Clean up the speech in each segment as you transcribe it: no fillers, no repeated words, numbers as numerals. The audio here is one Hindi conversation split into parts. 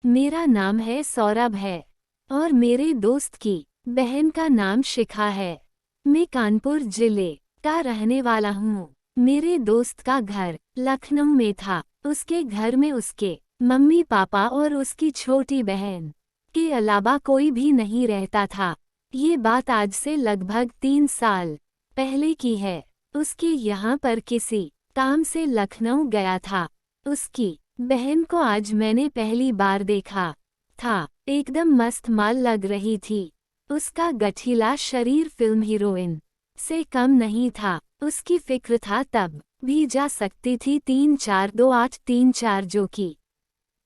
मेरा नाम है सौरभ है और मेरे दोस्त की बहन का नाम शिखा है। मैं कानपुर जिले का रहने वाला हूँ। मेरे दोस्त का घर लखनऊ में था। उसके घर में उसके मम्मी पापा और उसकी छोटी बहन के अलावा कोई भी नहीं रहता था। ये बात आज से लगभग 3 साल पहले की है। उसके यहाँ पर किसी काम से लखनऊ गया था। उसकी बहन को आज मैंने पहली बार देखा था। एकदम मस्त माल लग रही थी। उसका गठीला शरीर फिल्म हीरोइन से कम नहीं था। उसकी फिक्र था तब भी जा सकती थी 3-4-2-8-3-4 जो कि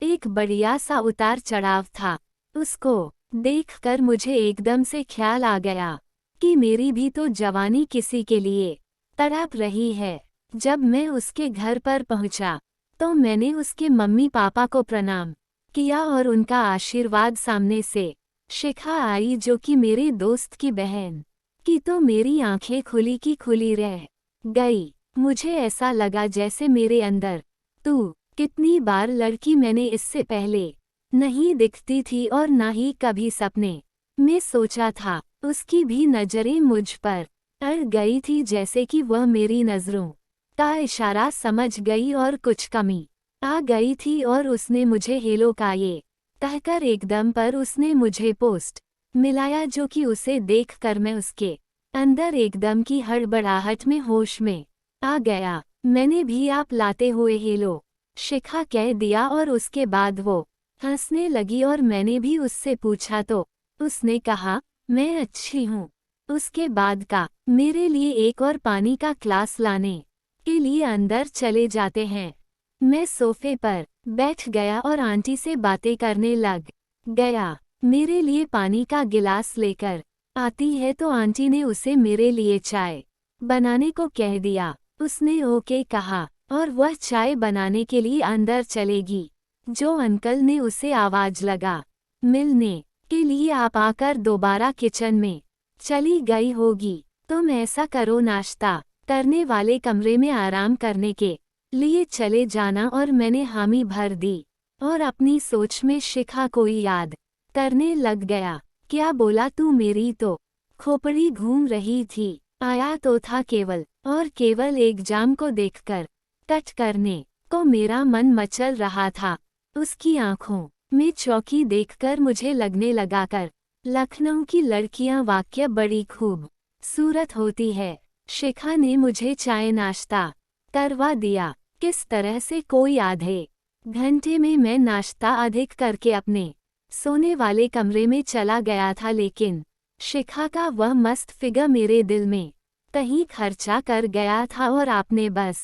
एक बढ़िया सा उतार चढ़ाव था। उसको देखकर मुझे एकदम से ख्याल आ गया कि मेरी भी तो जवानी किसी के लिए तड़प रही है। जब मैं उसके घर पर पहुंचा तो मैंने उसके मम्मी पापा को प्रणाम किया और उनका आशीर्वाद सामने से शिखा आई जो कि मेरे दोस्त की बहन की, तो मेरी आंखें खुली की खुली रह गई। मुझे ऐसा लगा जैसे मेरे अंदर तू कितनी बार लड़की मैंने इससे पहले नहीं दिखती थी और ना ही कभी सपने में सोचा था। उसकी भी नजरें मुझ पर अड़ गई थी जैसे कि वह मेरी नजरों का इशारा समझ गई और कुछ कमी आ गई थी और उसने मुझे हेलो का ये कहकर एकदम पर उसने मुझे पोस्ट मिलाया जो कि उसे देखकर मैं उसके अंदर एकदम की हड़बड़ाहट में होश में आ गया। मैंने भी आप लाते हुए हेलो शिखा कह दिया और उसके बाद वो हंसने लगी और मैंने भी उससे पूछा तो उसने कहा मैं अच्छी हूँ। उसके बाद का मेरे लिए एक और पानी का ग्लास लाने के लिए अंदर चले जाते हैं। मैं सोफे पर बैठ गया और आंटी से बातें करने लग गया। मेरे लिए पानी का गिलास लेकर आती है तो आंटी ने उसे मेरे लिए चाय बनाने को कह दिया। उसने ओके कहा और वह चाय बनाने के लिए अंदर चलेगी। जो अंकल ने उसे आवाज लगा मिलने के लिए आप आकर दोबारा किचन में चली गई होगी। तुम ऐसा करो नाश्ता करने वाले कमरे में आराम करने के लिए चले जाना। और मैंने हामी भर दी और अपनी सोच में शिखा को याद करने लग गया। क्या बोला तू? मेरी तो खोपड़ी घूम रही थी। आया तो था केवल और केवल एग्जाम को देखकर कट करने को मेरा मन मचल रहा था। उसकी आंखों में चौकी देखकर मुझे लगने लगा कर लखनऊ की लड़कियां वाकई बड़ी खूबसूरत होती है। शिखा ने मुझे चाय नाश्ता करवा दिया। किस तरह से कोई आधे घंटे में मैं नाश्ता अधिक करके अपने सोने वाले कमरे में चला गया था, लेकिन शिखा का वह मस्त फिगर मेरे दिल में कहीं खर्चा कर गया था और आपने बस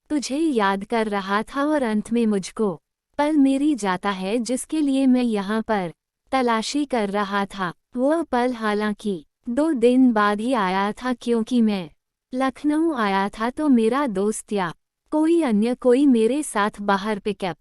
तुझे याद कर रहा था और अंत में मुझको पल मेरी जाता है जिसके लिए मैं यहाँ पर तलाशी कर रहा था। वह पल हालांकि 2 दिन बाद ही आया था, क्योंकि मैं लखनऊ आया था तो मेरा दोस्त या कोई अन्य कोई मेरे साथ बाहर पिकअप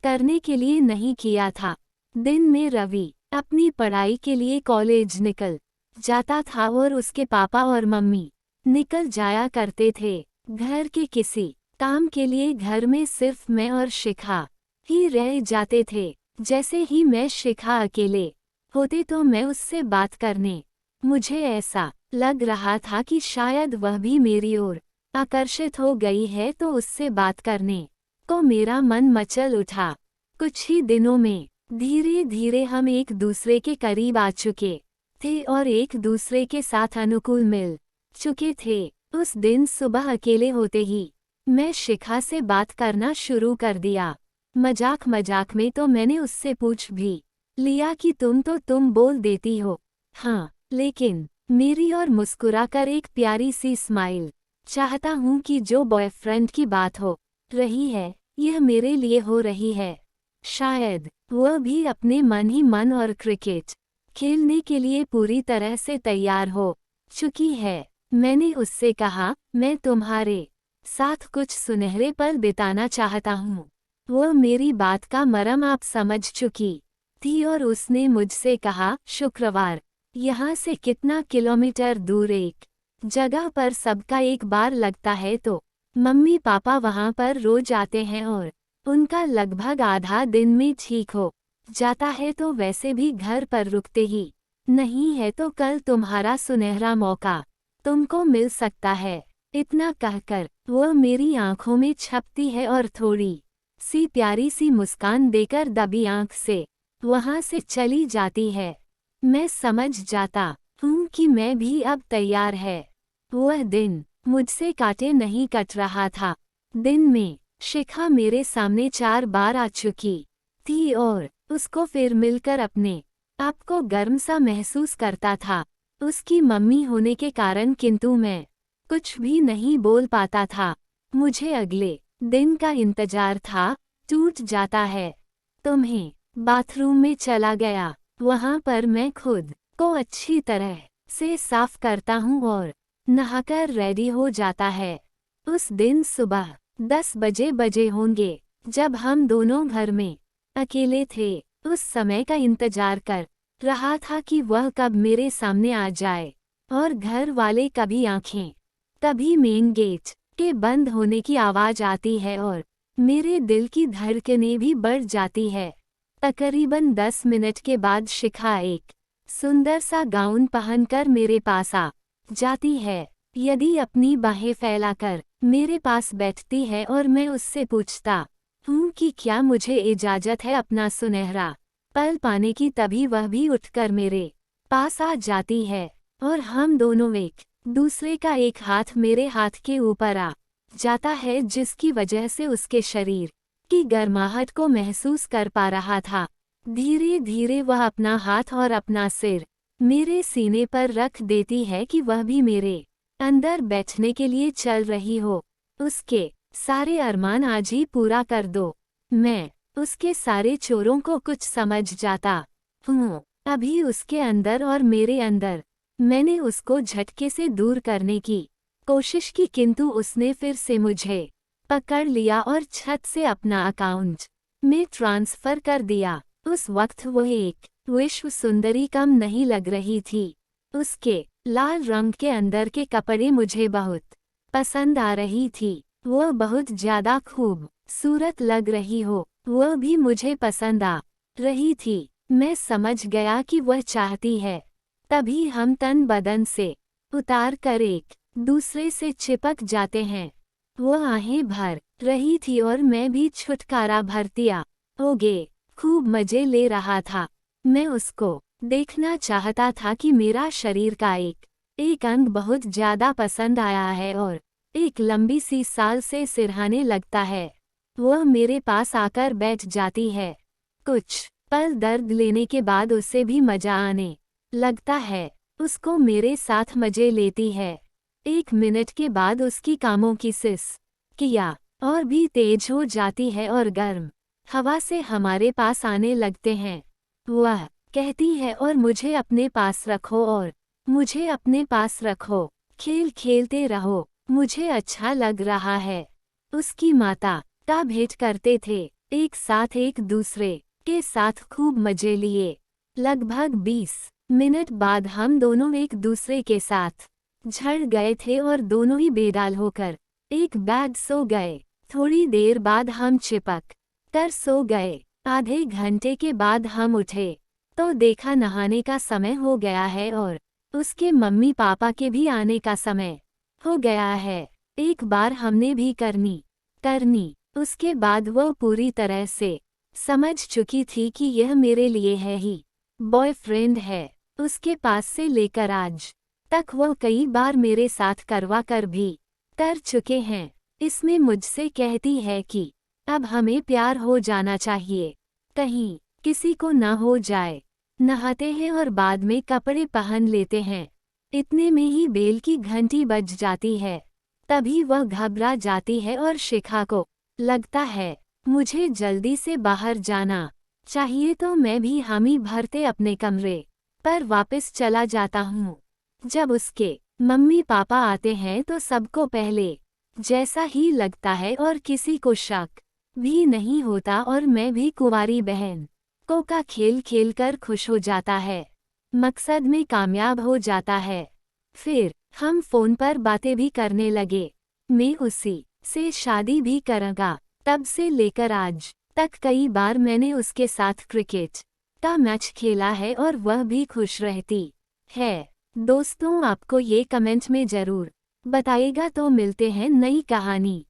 करने के लिए नहीं किया था। दिन में रवि अपनी पढ़ाई के लिए कॉलेज निकल जाता था और उसके पापा और मम्मी निकल जाया करते थे घर के किसी काम के लिए। घर में सिर्फ मैं और शिखा ही रह जाते थे। जैसे ही मैं शिखा अकेले होते तो मैं उससे बात करने मुझे ऐसा लग रहा था कि शायद वह भी मेरी ओर आकर्षित हो गई है, तो उससे बात करने को मेरा मन मचल उठा। कुछ ही दिनों में धीरे धीरे हम एक दूसरे के करीब आ चुके थे और एक दूसरे के साथ अनुकूल मिल चुके थे। उस दिन सुबह अकेले होते ही मैं शिखा से बात करना शुरू कर दिया। मजाक मजाक में तो मैंने उससे पूछ भी लिया कि तुम बोल देती हो हाँ, लेकिन मेरी और मुस्कुराकर एक प्यारी सी स्माइल। चाहता हूँ कि जो बॉयफ्रेंड की बात हो रही है यह मेरे लिए हो रही है। शायद वह भी अपने मन ही मन और क्रिकेट खेलने के लिए पूरी तरह से तैयार हो चुकी है। मैंने उससे कहा मैं तुम्हारे साथ कुछ सुनहरे पल बिताना चाहता हूँ। वह मेरी बात का मर्म आप समझ चुकी थी और उसने मुझसे कहा शुक्रवार यहाँ से कितना किलोमीटर दूर एक जगह पर सबका एक बार लगता है, तो मम्मी पापा वहाँ पर रोज आते हैं और उनका लगभग आधा दिन में ठीक हो जाता है तो वैसे भी घर पर रुकते ही नहीं है, तो कल तुम्हारा सुनहरा मौका तुमको मिल सकता है। इतना कहकर वह मेरी आंखों में छपती है और थोड़ी सी प्यारी सी मुस्कान देकर दबी आंख से वहां से चली जाती है। मैं समझ जाता हूँ कि मैं भी अब तैयार है। वह दिन मुझसे काटे नहीं कट रहा था। दिन में शिखा मेरे सामने 4 बार आ चुकी थी और उसको फिर मिलकर अपने आप को गर्म सा महसूस करता था उसकी मम्मी होने के कारण, किंतु मैं कुछ भी नहीं बोल पाता था। मुझे अगले दिन का इंतजार था। टूट जाता है। तुम्हें बाथरूम में चला गया। वहां पर मैं खुद को अच्छी तरह से साफ करता हूँ और नहाकर रेडी हो जाता है। उस दिन सुबह 10 बजे होंगे जब हम दोनों घर में अकेले थे। उस समय का इंतजार कर रहा था कि वह कब मेरे सामने आ जाए और घर वाले कभी आंखें, तभी मेन गेट के बंद होने की आवाज आती है और मेरे दिल की धड़कनें भी बढ़ जाती है। तकरीबन 10 मिनट के बाद शिखा एक सुंदर सा गाउन पहनकर मेरे पास आ जाती है। यदि अपनी बाहें फैलाकर मेरे पास बैठती है और मैं उससे पूछता हूँ कि क्या मुझे इजाजत है अपना सुनहरा पल पाने की, तभी वह भी उठकर मेरे पास आ जाती है और हम दोनों एक दूसरे का एक हाथ मेरे हाथ के ऊपर आ जाता है, जिसकी वजह से उसके शरीर की गर्माहट को महसूस कर पा रहा था। धीरे धीरे वह अपना हाथ और अपना सिर मेरे सीने पर रख देती है कि वह भी मेरे अंदर बैठने के लिए चल रही हो। उसके सारे अरमान आज ही पूरा कर दो। मैं उसके सारे चोरों को कुछ समझ जाता हूँ अभी उसके अंदर और मेरे अंदर। मैंने उसको झटके से दूर करने की कोशिश की, किंतु उसने फिर से मुझे पकड़ लिया और छत से अपना अकाउंट में ट्रांसफर कर दिया। उस वक्त वह एक विश्व सुंदरी कम नहीं लग रही थी। उसके लाल रंग के अंदर के कपड़े मुझे बहुत पसंद आ रही थी। वह बहुत ज्यादा खूबसूरत लग रही हो, वह भी मुझे पसंद आ रही थी। मैं समझ गया कि वह चाहती है। तभी हम तन बदन से उतार कर एक दूसरे से चिपक जाते हैं। वह आहें भर रही थी और मैं भी छुटकारा भरतिया ओगे खूब मजे ले रहा था। मैं उसको देखना चाहता था कि मेरा शरीर का एक अंग बहुत ज्यादा पसंद आया है और एक लंबी सी साल से सिरहाने लगता है। वह मेरे पास आकर बैठ जाती है। कुछ पल दर्द लेने के बाद उसे भी मजा आने लगता है। उसको मेरे साथ मजे लेती है। 1 मिनट के बाद उसकी कामों की सिस किया और भी तेज हो जाती है और गर्म हवा से हमारे पास आने लगते हैं। वह कहती है और मुझे अपने पास रखो और मुझे अपने पास रखो, खेल खेलते रहो, मुझे अच्छा लग रहा है। उसकी माता का भेंट करते थे, एक साथ एक दूसरे के साथ खूब मजे लिए। लगभग 20 मिनट बाद हम दोनों एक दूसरे के साथ झड़ गए थे और दोनों ही बेडाल होकर एक बैग सो गए। थोड़ी देर बाद हम चिपक कर सो गए। आधे घंटे के बाद हम उठे तो देखा नहाने का समय हो गया है और उसके मम्मी पापा के भी आने का समय हो गया है। एक बार हमने भी करनी उसके बाद वह पूरी तरह से समझ चुकी थी कि यह मेरे लिए है ही बॉयफ्रेंड है। उसके पास से लेकर आज तक वह कई बार मेरे साथ करवा कर भी कर चुके हैं। इसमें मुझसे कहती है कि अब हमें प्यार हो जाना चाहिए, कहीं किसी को ना हो जाए। नहाते हैं और बाद में कपड़े पहन लेते हैं। इतने में ही बेल की घंटी बज जाती है। तभी वह घबरा जाती है और शिखा को लगता है मुझे जल्दी से बाहर जाना चाहिए, तो मैं भी हामी भरते अपने कमरे पर वापस चला जाता हूँ। जब उसके मम्मी पापा आते हैं तो सबको पहले जैसा ही लगता है और किसी को शक भी नहीं होता और मैं भी कुंवारी बहन को का खेल खेल कर खुश हो जाता है, मकसद में कामयाब हो जाता है। फिर हम फोन पर बातें भी करने लगे। मैं उसी से शादी भी करूँगा। तब से लेकर आज तक कई बार मैंने उसके साथ क्रिकेट का मैच खेला है और वह भी खुश रहती है। दोस्तों, आपको ये कमेंट में ज़रूर बताइएगा। तो मिलते हैं नई कहानी